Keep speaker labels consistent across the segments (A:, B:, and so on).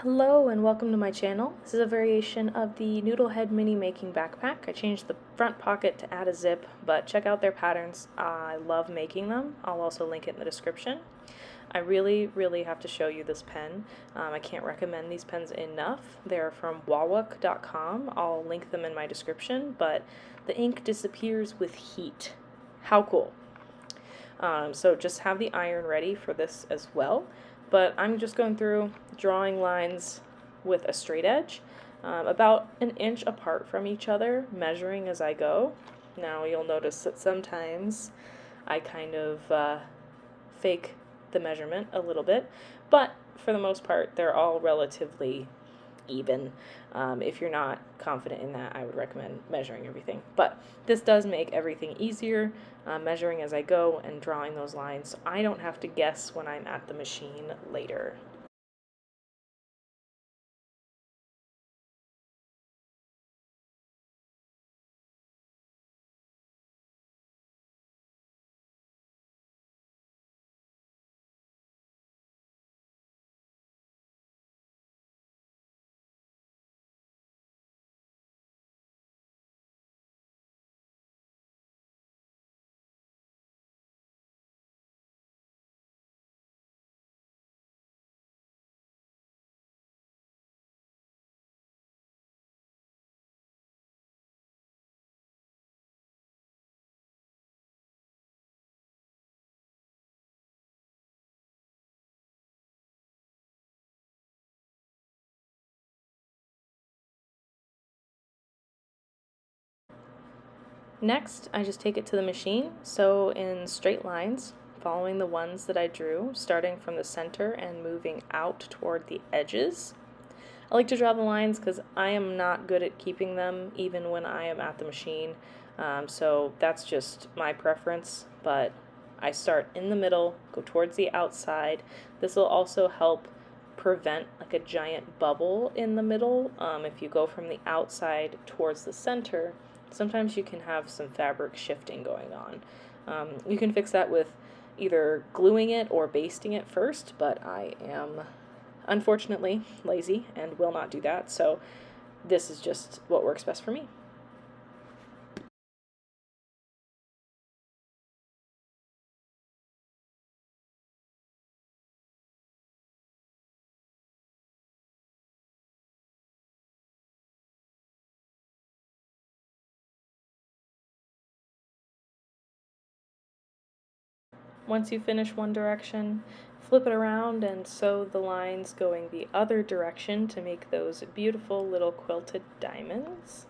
A: Hello and welcome to my channel. This is a variation of the Noodlehead mini making backpack. I changed the front pocket to add a zip, but check out their patterns. I love making them. I'll also link it in the description. I really have to show you this pen. I can't recommend these pens enough. They're from Wawak.com. I'll link them in my description, but the ink disappears with heat. How cool. So just have the iron ready for this as well. But I'm just going through drawing lines with a straight edge, about an inch apart from each other, measuring as I go. Now you'll notice that sometimes I kind of fake the measurement a little bit, but for the most part they're all relatively even. If you're not confident in that, I would recommend measuring everything. But this does make everything easier, measuring as I go and drawing those lines, so I don't have to guess when I'm at the machine later. Next, I just take it to the machine, so in straight lines, following the ones that I drew, starting from the center and moving out toward the edges. I like to draw the lines because I am not good at keeping them even when I am at the machine, so that's just my preference, but I start in the middle, go towards the outside. This will also help prevent like a giant bubble in the middle. If you go from the outside towards the center, sometimes you can have some fabric shifting going on. You can fix that with either gluing it or basting it first, but I am unfortunately lazy and will not do that, so this is just what works best for me. Once you finish one direction, flip it around and sew the lines going the other direction to make those beautiful little quilted diamonds.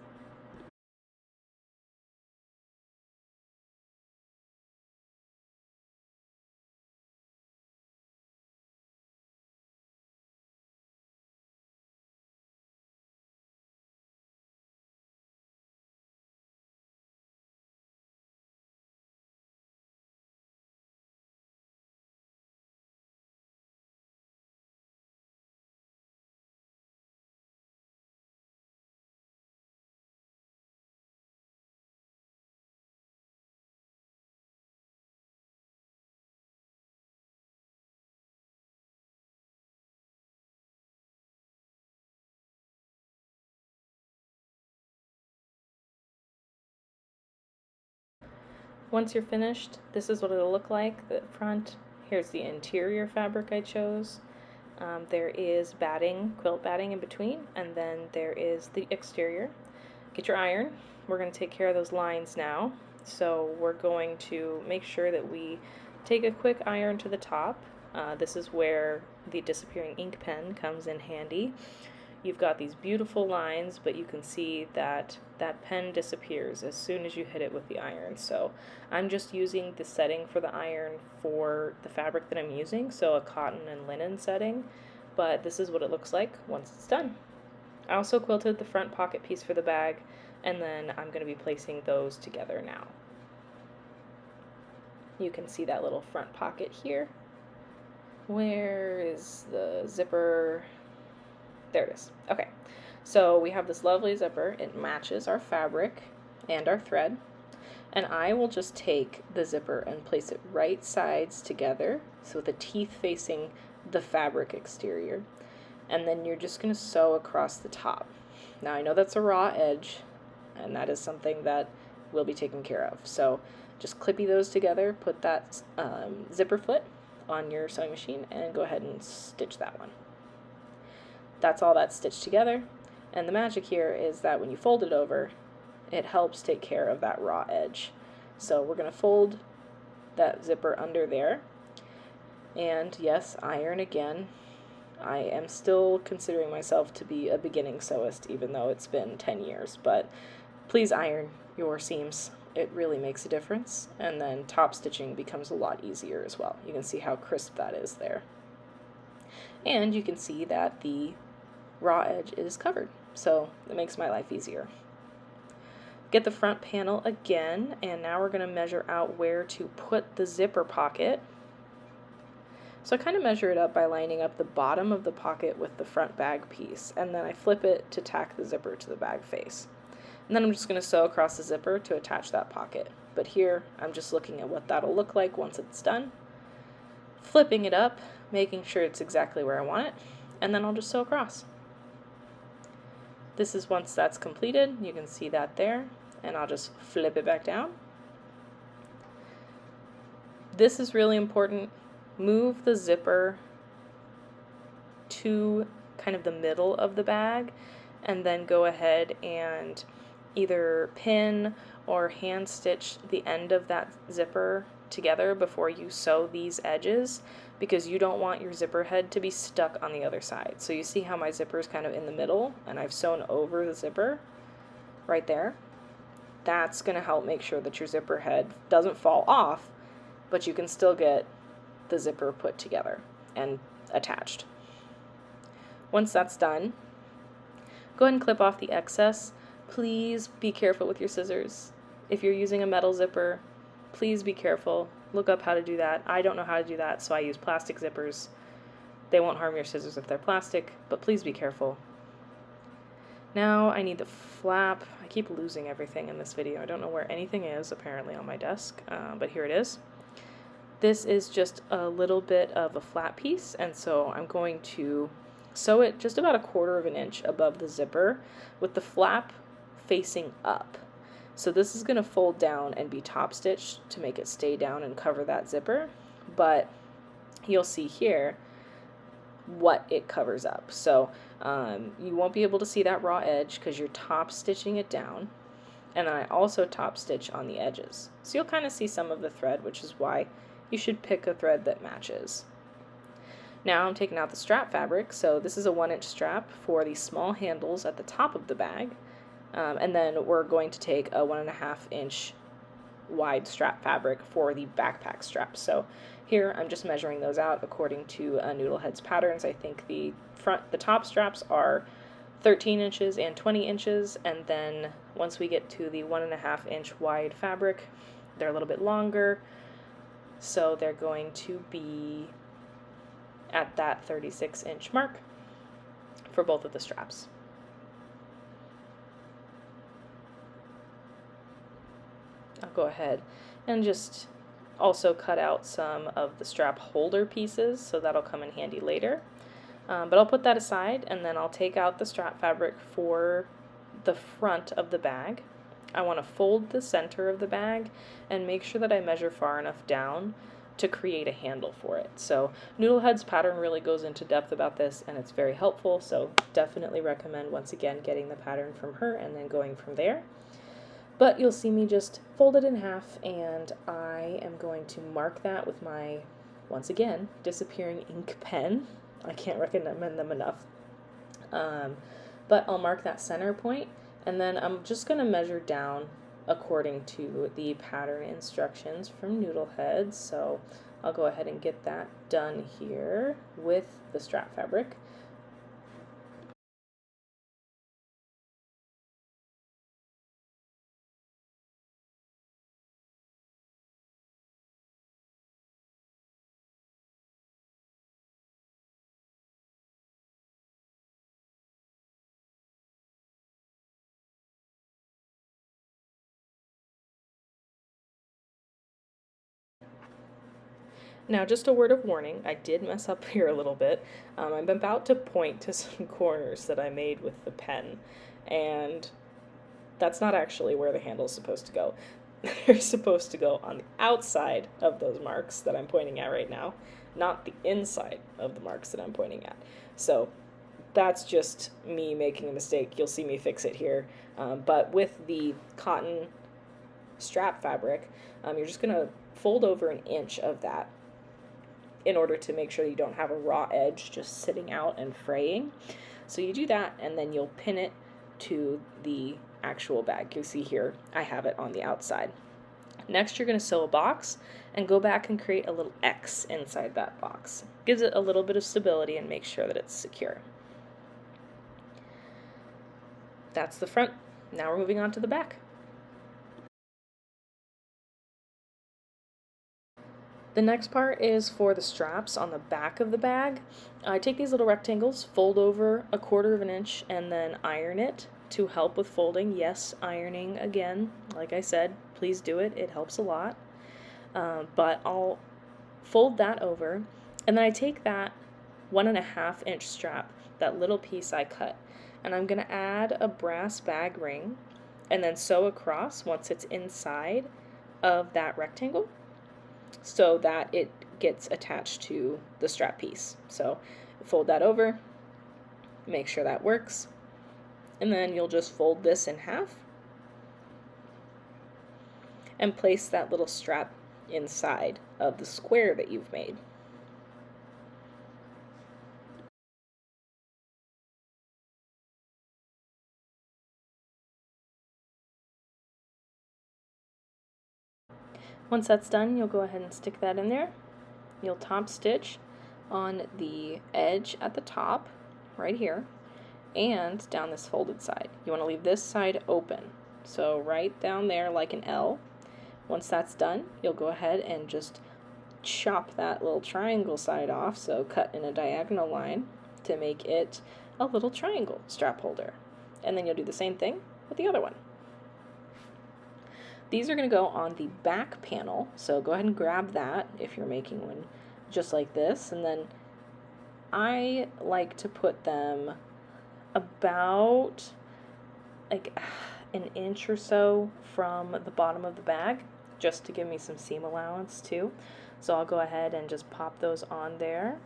A: Once you're finished, this is what it'll look like. The front, here's the interior fabric I chose. There is batting, quilt batting in between, and then there is the exterior. Get your iron. We're going to take care of those lines now. So we're going to make sure that we take a quick iron to the top. This is where the disappearing ink pen comes in handy. You've got these beautiful lines, but you can see that that pen disappears as soon as you hit it with the iron. So I'm just using the setting for the iron for the fabric that I'm using, so a cotton and linen setting, but this is what it looks like once it's done. I also quilted the front pocket piece for the bag, and then I'm going to be placing those together now. You can see that little front pocket here. Where is the zipper? There it is. Okay, so we have this lovely zipper. It matches our fabric and our thread. And I will just take the zipper and place it right sides together, so the teeth facing the fabric exterior. and then you're just going to sew across the top. Now I know that's a raw edge, and that is something that will be taken care of. So just clippy those together, put that zipper foot on your sewing machine, and go ahead and stitch that one. That's all that's stitched together, and the magic here is that when you fold it over, it helps take care of that raw edge. So we're going to fold that zipper under there, and yes, iron again. I am still considering myself to be a beginning sewist, even though it's been 10 years, but please iron your seams. It really makes a difference, and then top stitching becomes a lot easier as well. You can see how crisp that is there. And you can see that the raw edge is covered, so it makes my life easier. Get the front panel again, and now we're going to measure out where to put the zipper pocket. So I kind of measure it up by lining up the bottom of the pocket with the front bag piece, and then I flip it to tack the zipper to the bag face. And then I'm just going to sew across the zipper to attach that pocket. But here, I'm just looking at what that'll look like once it's done, flipping it up, making sure it's exactly where I want it, and then I'll just sew across. This is once that's completed. You can see that there, and I'll just flip it back down. This is really important. Move the zipper to kind of the middle of the bag, and then go ahead and either pin or hand stitch the end of that zipper together before you sew these edges, because you don't want your zipper head to be stuck on the other side. So you see how my zipper is kind of in the middle, and I've sewn over the zipper right there. That's going to help make sure that your zipper head doesn't fall off, but you can still get the zipper put together and attached. Once that's done, go ahead and clip off the excess. Please be careful with your scissors. If you're using a metal zipper, please be careful. Look up how to do that. I don't know how to do that, so I use plastic zippers. They won't harm your scissors if they're plastic, but please be careful. Now I need the flap. I keep losing everything in this video. I don't know where anything is apparently on my desk, but here it is. This is just a little bit of a flat piece, and so I'm going to sew it just about 1/4 of an inch above the zipper with the flap facing up. So this is going to fold down and be top stitched to make it stay down and cover that zipper, but you'll see here what it covers up. So you won't be able to see that raw edge because you're top stitching it down, and then I also top stitch on the edges. So you'll kind of see some of the thread, which is why you should pick a thread that matches. Now I'm taking out the strap fabric, so this is a 1-inch strap for the small handles at the top of the bag, and then we're going to take a 1.5-inch wide strap fabric for the backpack straps. So here I'm just measuring those out according to Noodlehead's patterns. I think the top straps are 13 inches and 20 inches, and then once we get to the 1.5-inch wide fabric, they're a little bit longer, so they're going to be at that 36-inch mark for both of the straps. I'll go ahead and just also cut out some of the strap holder pieces, so that'll come in handy later. But I'll put that aside, and then I'll take out the strap fabric for the front of the bag. I want to fold the center of the bag and make sure that I measure far enough down to create a handle for it. So Noodlehead's pattern really goes into depth about this, and it's very helpful, so definitely recommend, once again, getting the pattern from her and then going from there. But you'll see me just fold it in half, and I am going to mark that with my, once again, disappearing ink pen. I can't recommend them enough. But I'll mark that center point, and then I'm just going to measure down according to the pattern instructions from Noodlehead. So I'll go ahead and get that done here with the strap fabric. Now, just a word of warning, I did mess up here a little bit. I'm about to point to some corners that I made with the pen, and that's not actually where the handle is supposed to go. They're supposed to go on the outside of those marks that I'm pointing at right now, not the inside of the marks that I'm pointing at. So that's just me making a mistake. You'll see me fix it here. But with the cotton strap fabric, you're just going to fold over an inch of that in order to make sure you don't have a raw edge just sitting out and fraying. So you do that, and then you'll pin it to the actual bag. You'll see here I have it on the outside. Next, you're going to sew a box and go back and create a little X inside that box. Gives it a little bit of stability and makes sure that it's secure. That's the front. Now we're moving on to the back. The next part is for the straps on the back of the bag. I take these little rectangles, fold over 1/4 of an inch, and then iron it to help with folding. Yes, ironing again, like I said, please do it. It helps a lot. But I'll fold that over, and then I take that 1.5 inch strap, that little piece I cut, and I'm going to add a brass bag ring and then sew across once it's inside of that rectangle, so that it gets attached to the strap piece. So fold that over, make sure that works, and then you'll just fold this in half and place that little strap inside of the square that you've made. Once that's done, you'll go ahead and stick that in there. You'll top stitch on the edge at the top, right here, and down this folded side. You want to leave this side open, so right down there like an L. Once that's done, you'll go ahead and just chop that little triangle side off, so cut in a diagonal line to make it a little triangle strap holder. And then you'll do the same thing with the other one. These are going to go on the back panel, so go ahead and grab that if you're making one just like this. And then I like to put them about like an inch or so from the bottom of the bag, just to give me some seam allowance too. So I'll go ahead and just pop those on there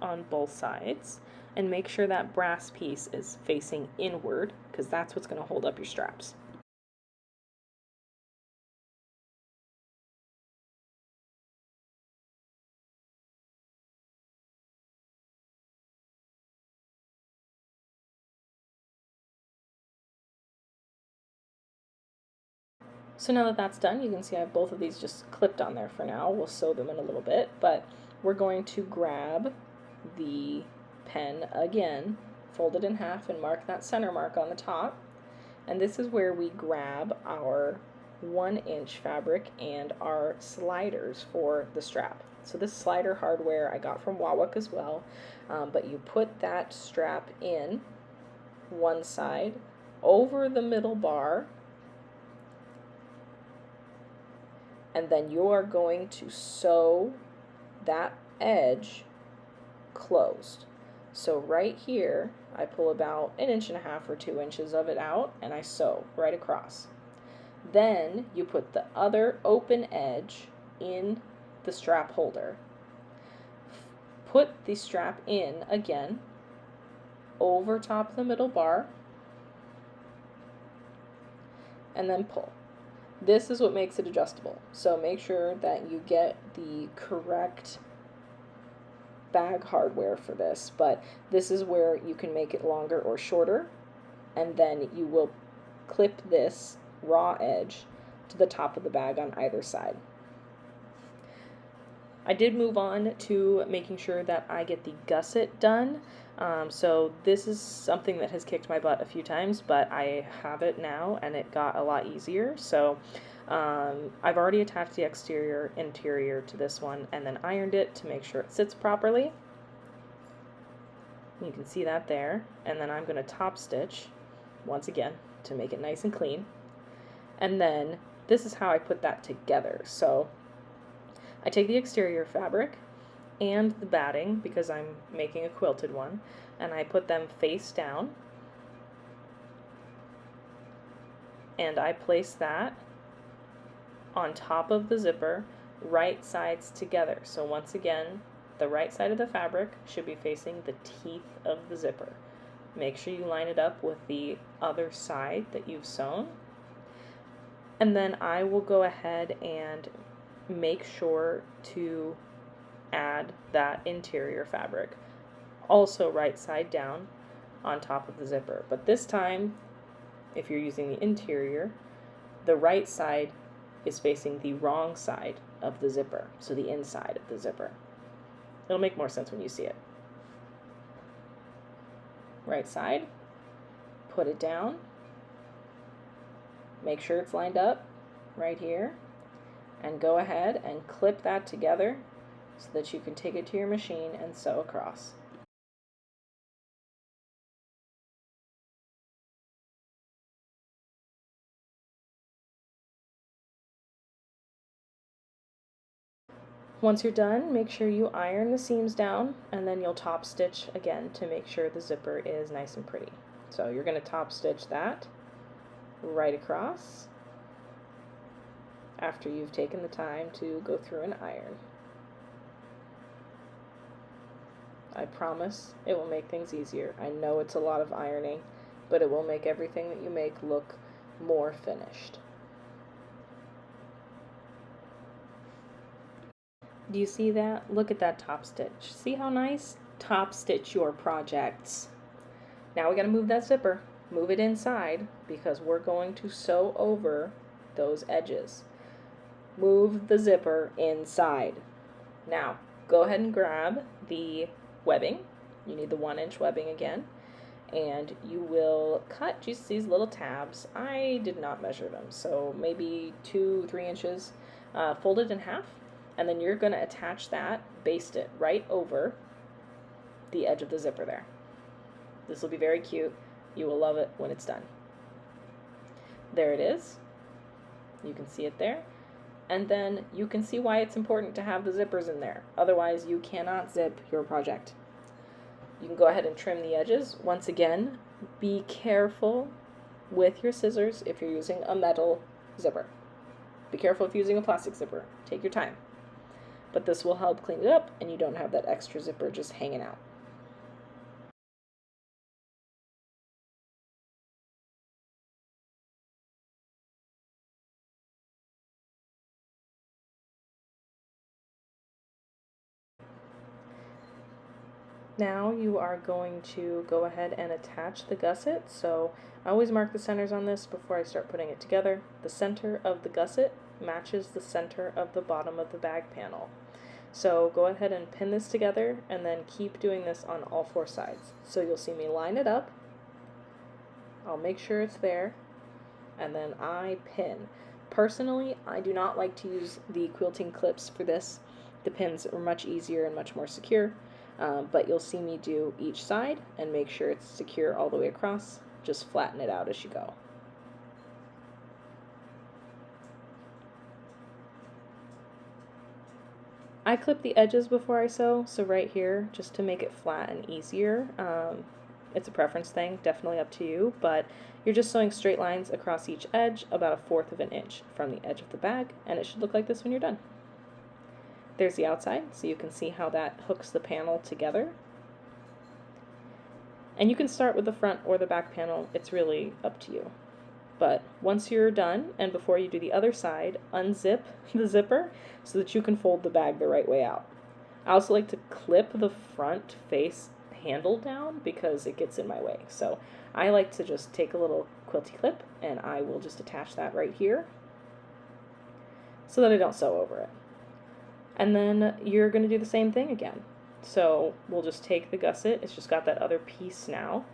A: on both sides, and make sure that brass piece is facing inward, because that's what's going to hold up your straps. So now that that's done, you can see I have both of these just clipped on there for now. We'll sew them in a little bit, but we're going to grab the pen again, fold it in half, and mark that center mark on the top. And this is where we grab our 1 inch fabric and our sliders for the strap. So this slider hardware I got from Wawak as well, but you put that strap in one side over the middle bar, and then you are going to sew that edge closed. So right here, I pull about 1.5 inches or 2 inches of it out, and I sew right across. Then you put the other open edge in the strap holder. Put the strap in again over top of the middle bar, and then pull. This is what makes it adjustable, so make sure that you get the correct bag hardware for this, but this is where you can make it longer or shorter, and then you will clip this raw edge to the top of the bag on either side. I did move on to making sure that I get the gusset done. So this is something that has kicked my butt a few times, but I have it now, and it got a lot easier. So I've already attached the exterior interior to this one, and then ironed it to make sure it sits properly. You can see that there. And then I'm going to top stitch once again to make it nice and clean. And then this is how I put that together. So I take the exterior fabric and the batting, because I'm making a quilted one, and I put them face down, and I place that on top of the zipper, right sides together. So once again, the right side of the fabric should be facing the teeth of the zipper. Make sure you line it up with the other side that you've sewn. And then I will go ahead and make sure to add that interior fabric, also right side down on top of the zipper. But this time, if you're using the interior, the right side is facing the wrong side of the zipper, so the inside of the zipper. It'll make more sense when you see it. Right side, put it down, make sure it's lined up right here, and go ahead and clip that together so that you can take it to your machine and sew across. Once you're done, make sure you iron the seams down, and then you'll top stitch again to make sure the zipper is nice and pretty. So you're going to top stitch that right across after you've taken the time to go through and iron. I promise it will make things easier. I know it's a lot of ironing, but it will make everything that you make look more finished. Do you see that? Look at that top stitch. See how nice? Top stitch your projects. Now we gotta move that zipper. Move it inside because we're going to sew over those edges. Move the zipper inside. Now, go ahead and grab the webbing. You need the 1-inch webbing again. And you will cut just these little tabs. I did not measure them, so maybe 2-3 inches. Fold it in half. And then you're going to attach that, baste it right over the edge of the zipper there. This will be very cute. You will love it when it's done. There it is. You can see it there. And then you can see why it's important to have the zippers in there. Otherwise, you cannot zip your project. You can go ahead and trim the edges. Once again, be careful with your scissors if you're using a metal zipper. Be careful if you're using a plastic zipper. Take your time. But this will help clean it up and you don't have that extra zipper just hanging out. Now you are going to go ahead and attach the gusset. So I always mark the centers on this before I start putting it together. The center of the gusset matches the center of the bottom of the bag panel. So go ahead and pin this together and then keep doing this on all 4 sides. So you'll see me line it up. I'll make sure it's there and then I pin. Personally, I do not like to use the quilting clips for this. The pins are much easier and much more secure. But you'll see me do each side and make sure it's secure all the way across. Just flatten it out as you go. I clip the edges before I sew, so right here, just to make it flat and easier. It's a preference thing, definitely up to you, but you're just sewing straight lines across each edge, about 1/4 of an inch from the edge of the bag, and it should look like this when you're done. There's the outside, so you can see how that hooks the panel together. And you can start with the front or the back panel, it's really up to you. But once you're done, and before you do the other side, unzip the zipper so that you can fold the bag the right way out. I also like to clip the front face handle down because it gets in my way. So I like to just take a little quilty clip and I will just attach that right here so that I don't sew over it. And then you're going to do the same thing again. So we'll just take the gusset, it's just got that other piece now.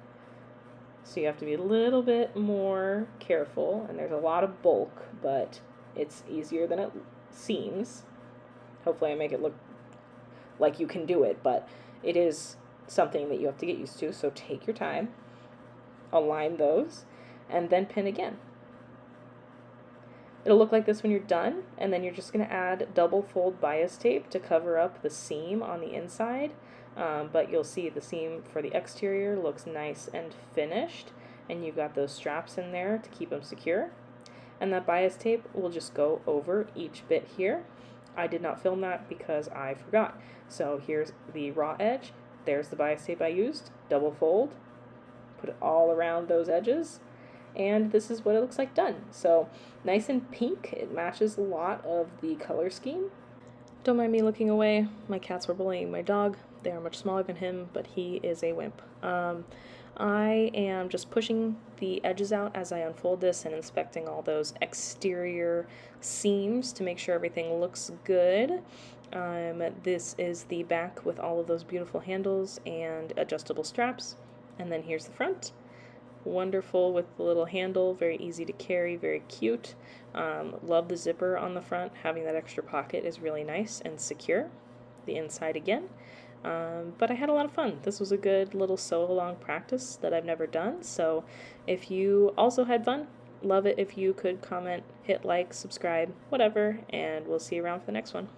A: So you have to be a little bit more careful, and there's a lot of bulk, but it's easier than it seems. Hopefully I make it look like you can do it, but it is something that you have to get used to, so take your time, align those, and then pin again. It'll look like this when you're done, and then you're just going to add double fold bias tape to cover up the seam on the inside. But you'll see the seam for the exterior looks nice and finished, and you've got those straps in there to keep them secure. And that bias tape will just go over each bit here. I did not film that because I forgot. So here's the raw edge. There's the bias tape I used. Double fold. Put it all around those edges. And this is what it looks like done. So nice and pink. It matches a lot of the color scheme. Don't mind me looking away. My cats were bullying my dog. They are much smaller than him, but he is a wimp. I am just pushing the edges out as I unfold this and inspecting all those exterior seams to make sure everything looks good. This is the back with all of those beautiful handles and adjustable straps. And then here's the front. Wonderful with the little handle, very easy to carry, very cute. Love the zipper on the front. Having that extra pocket is really nice and secure. The inside again. But I had a lot of fun. This was a good little sew-along practice that I've never done. So if you also had fun, love it if you could comment, hit like, subscribe, whatever, and we'll see you around for the next one.